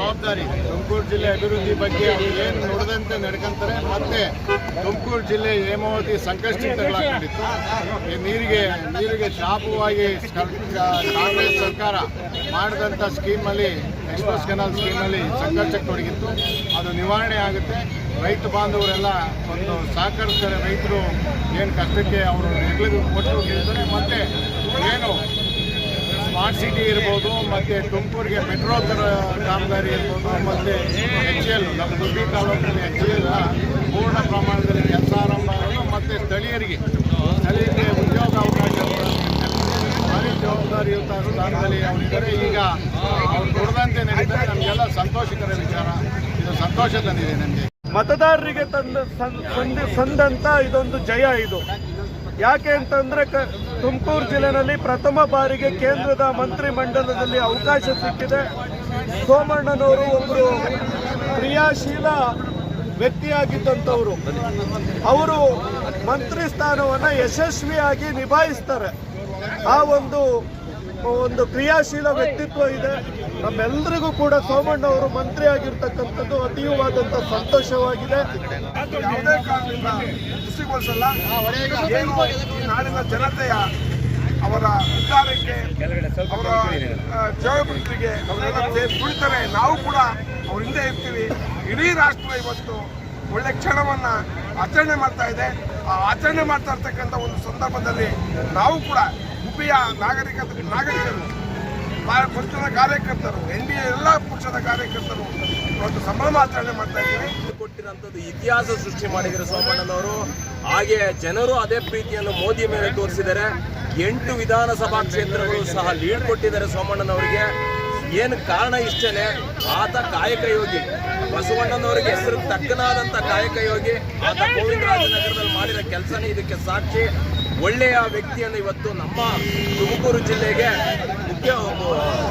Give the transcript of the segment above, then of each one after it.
ಜವಾಬ್ದಾರಿ. ತುಮಕೂರು ಜಿಲ್ಲೆ ಅಭಿವೃದ್ಧಿ ಬಗ್ಗೆ ಏನು ನುಡಿದಂತೆ ನಡ್ಕೊಂತಾರೆ. ಮತ್ತೆ ತುಮಕೂರು ಜಿಲ್ಲೆ ಹೇಮಾವತಿ ಸಂಕಷ್ಟಿತಗಳಾಗಿತ್ತು. ನೀರಿಗೆ ಶಾಪವಾಗಿ ಕಾಂಗ್ರೆಸ್ ಸರ್ಕಾರ ಮಾಡಿದಂಥ ಸ್ಕೀಮಲ್ಲಿ, ಎಕ್ಸ್ಪ್ರೆಸ್ ಕೆನಾಲ್ ಸ್ಕೀಮಲ್ಲಿ ಸಂಕಷ್ಟಕ್ಕೆ ತೊಡಗಿತ್ತು. ಅದು ನಿವಾರಣೆ ಆಗುತ್ತೆ. ರೈತ ಬಾಂಧವರೆಲ್ಲ ಒಂದು ಸಹಕರಿಸ್ತಾರೆ. ರೈತರು ಏನು ಕಷ್ಟಕ್ಕೆ ಅವರು ಹೆಗ್ಲಿಗೆ ಕೊಟ್ಟು ಗೆಲ್ತಾರೆ. ಮತ್ತು ಏನು ಸ್ಮಾರ್ಟ್ ಸಿಟಿ ಇರ್ಬೋದು, ಮತ್ತು ತುಮಕೂರಿಗೆ ಮೆಟ್ರೋ ಕಾಮಗಾರಿ ಇರ್ಬೋದು, ಮತ್ತು HCL ನಮ್ಮ ದುರ್ಗಿ ತಾಲೂಕಿನಲ್ಲಿ HCL ಪೂರ್ಣ ಪ್ರಮಾಣದಲ್ಲಿ ಕೆಲಸ ಆರಂಭ ಆಗೋದು. ಮತ್ತು ಸ್ಥಳೀಯರಿಗೆ ಉದ್ಯೋಗ ಅವಕಾಶ ಭಾರಿ ಜವಾಬ್ದಾರಿಯುತ ಸ್ಥಾನದಲ್ಲಿ ಅವರಿದ್ದಾರೆ. ಈಗ ಅವ್ರು ದುಡ್ದಂತೆ ನಡೀತಾರೆ. ನಮಗೆಲ್ಲ ಸಂತೋಷಕರ ವಿಚಾರ. ಇದು ಸಂತೋಷ ತಂದಿದೆ ನನಗೆ. ಮತದಾರರಿಗೆ ಸಂದಂತ ಇದೊಂದು ಜಯ. ಇದು ಯಾಕೆ ಅಂತಂದ್ರೆ ತುಮಕೂರು ಜಿಲ್ಲೆನಲ್ಲಿ ಪ್ರಥಮ ಬಾರಿಗೆ ಕೇಂದ್ರದ ಮಂತ್ರಿ ಮಂಡಲದಲ್ಲಿ ಅವಕಾಶ ಸಿಕ್ಕಿದೆ. ಸೋಮಣ್ಣನವರು ಒಬ್ಬರು ಕ್ರಿಯಾಶೀಲ ವ್ಯಕ್ತಿಯಾಗಿದ್ದಂಥವರು. ಅವರು ಮಂತ್ರಿ ಸ್ಥಾನವನ್ನು ಯಶಸ್ವಿಯಾಗಿ ನಿಭಾಯಿಸ್ತಾರೆ. ಆ ಒಂದು ಕ್ರಿಯಾಶೀಲ ವ್ಯಕ್ತಿತ್ವ ಇದೆ. ನಮ್ಮೆಲ್ಲರಿಗೂ ಕೂಡ ಸೋಮಣ್ಣವರು ಮಂತ್ರಿ ಆಗಿರ್ತಕ್ಕಂಥದ್ದು ಅತೀವವಾದಂಥ ಸಂತೋಷವಾಗಿದೆ. ಯಾವುದೇ ಕಾರಣದಿಂದ ಖುಷಿಗೊಳಿಸಲ್ಲ. ನಾಡಿನ ಜನತೆಯ ಅವರ ಉದ್ಧಾರಕ್ಕೆ, ಅವರ ಜೀವನಕ್ಕೆ ಅವರೆಲ್ಲ ದುಡಿತಾರೆ. ನಾವು ಕೂಡ ಅವ್ರ ಹಿಂದೆ ಇರ್ತೀವಿ. ಇಡೀ ರಾಷ್ಟ್ರ ಇವತ್ತು ಒಳ್ಳೆ ಕ್ಷಣವನ್ನು ಆಚರಣೆ ಮಾಡ್ತಾ ಇದೆ. ಆ ಆಚರಣೆ ಮಾಡ್ತಾ ಇರ್ತಕ್ಕಂಥ ಒಂದು ಸಂದರ್ಭದಲ್ಲಿ ನಾವು ಕೂಡ ಗುಬ್ಬಿಯ ನಾಗರಿಕರು, ಪಕ್ಷದ ಕಾರ್ಯಕರ್ತರು, NDA ಎಲ್ಲ ಪಕ್ಷದ ಕಾರ್ಯಕರ್ತರು ಇವತ್ತು ಸಂಭ್ರಮಾಚರಣೆ ಮಾಡ್ತಾ ಇದ್ದೀವಿ. ಕೊಟ್ಟಿರುವಂಥದ್ದು ಇತಿಹಾಸ ಸೃಷ್ಟಿ ಮಾಡಿದ್ದಾರೆ ಸೋಮಣ್ಣನವರು. ಹಾಗೆ ಜನರು ಅದೇ ಪ್ರೀತಿಯನ್ನು ಮೋದಿ ಮೇಲೆ ತೋರಿಸಿದ್ದಾರೆ. 8 ವಿಧಾನಸಭಾ ಕ್ಷೇತ್ರಗಳು ಸಹ ಲೀಡ್ ಕೊಟ್ಟಿದ್ದಾರೆ ಸೋಮಣ್ಣನವರಿಗೆ. ಏನು ಕಾರಣ ಇಷ್ಟೇ, ಆತ ಕಾಯಕ ಯೋಗಿ. ಬಸವಣ್ಣನವರಿಗೆ ಹೆಸರು ತಕ್ಕನಾದಂಥ ಕಾಯಕ ಯೋಗಿ. ಆತ ಗೋವಿಂದರಾಜನಗರದಲ್ಲಿ ಮಾಡಿದ ಕೆಲಸನೇ ಇದಕ್ಕೆ ಸಾಕ್ಷಿ. ಒಳ್ಳೆಯ ವ್ಯಕ್ತಿಯನ್ನು ಇವತ್ತು ನಮ್ಮ ತುಮಕೂರು ಜಿಲ್ಲೆಗೆ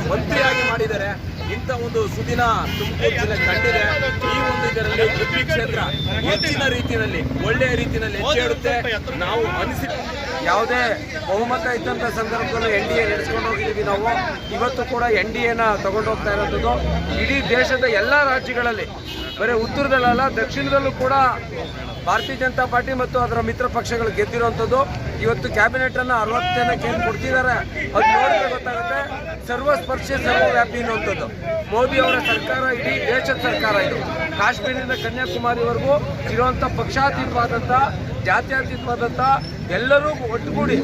ಮಂತ್ರಿಯಾಗಿ ಮಾಡಿದ್ದಾರೆ. ಇಂಥ ಒಂದು ಸುದಿನ ತುಮಕೂರು ಜಿಲ್ಲೆ ಕಂಡಿದೆ. ಈ ಒಂದು ಇದರಲ್ಲಿ ಗುಬ್ಬಿ ಕ್ಷೇತ್ರ ಹೆಚ್ಚಿನ ರೀತಿಯಲ್ಲಿ, ಒಳ್ಳೆಯ ರೀತಿಯಲ್ಲಿ ಹೆಜ್ಜೆ ನಾವು ಅನಿಸಿ ಯಾವುದೇ ಬಹುಮತ ಇದ್ದಂಥ ಸಂದರ್ಭದಲ್ಲೂ NDA ನಡೆಸ್ಕೊಂಡು ಹೋಗಿದ್ದೀವಿ ನಾವು. ಇವತ್ತು ಕೂಡ NDAನ ತಗೊಂಡು ಹೋಗ್ತಾ ಇರೋಂಥದ್ದು ಇಡೀ ದೇಶದ ಎಲ್ಲ ರಾಜ್ಯಗಳಲ್ಲಿ, ಬರೀ ಉತ್ತರದಲ್ಲ ದಕ್ಷಿಣದಲ್ಲೂ ಕೂಡ ಭಾರತೀಯ ಜನತಾ ಪಾರ್ಟಿ ಮತ್ತು ಅದರ ಮಿತ್ರ ಪಕ್ಷಗಳು ಗೆದ್ದಿರುವಂಥದ್ದು. ಇವತ್ತು ಕ್ಯಾಬಿನೆಟನ್ನು 60 ಜನಕ್ಕೆ ಏನು ಕೊಡ್ತಿದ್ದಾರೆ ಅದು ನೋಡಿದ್ರೆ ಗೊತ್ತಾಗುತ್ತೆ. ಸರ್ವಸ್ಪರ್ಶಿ ಸರ್ವವ್ಯಾಪಿ ಅನ್ನುವಂಥದ್ದು ಮೋದಿ ಅವರ ಸರ್ಕಾರ, ಇಡೀ ದೇಶದ ಸರ್ಕಾರ ಇದು. ಕಾಶ್ಮೀರದಿಂದ ಕನ್ಯಾಕುಮಾರಿವರೆಗೂ ಇರುವಂಥ ಪಕ್ಷಾತೀತವಾದಂಥ, ಜಾತ್ಯತೀತವಾದಂಥ ಎಲ್ಲರೂ ಒಟ್ಟುಗೂಡಿ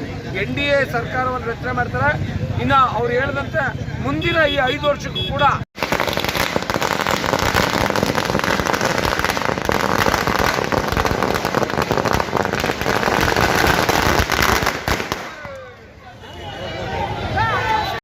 NDA ಸರ್ಕಾರವನ್ನು ರಚನೆ ಮಾಡ್ತಾರೆ. ಇನ್ನು ಅವ್ರು ಹೇಳಿದಂತೆ ಮುಂದಿನ ಈ 5 ವರ್ಷಕ್ಕೂ ಕೂಡ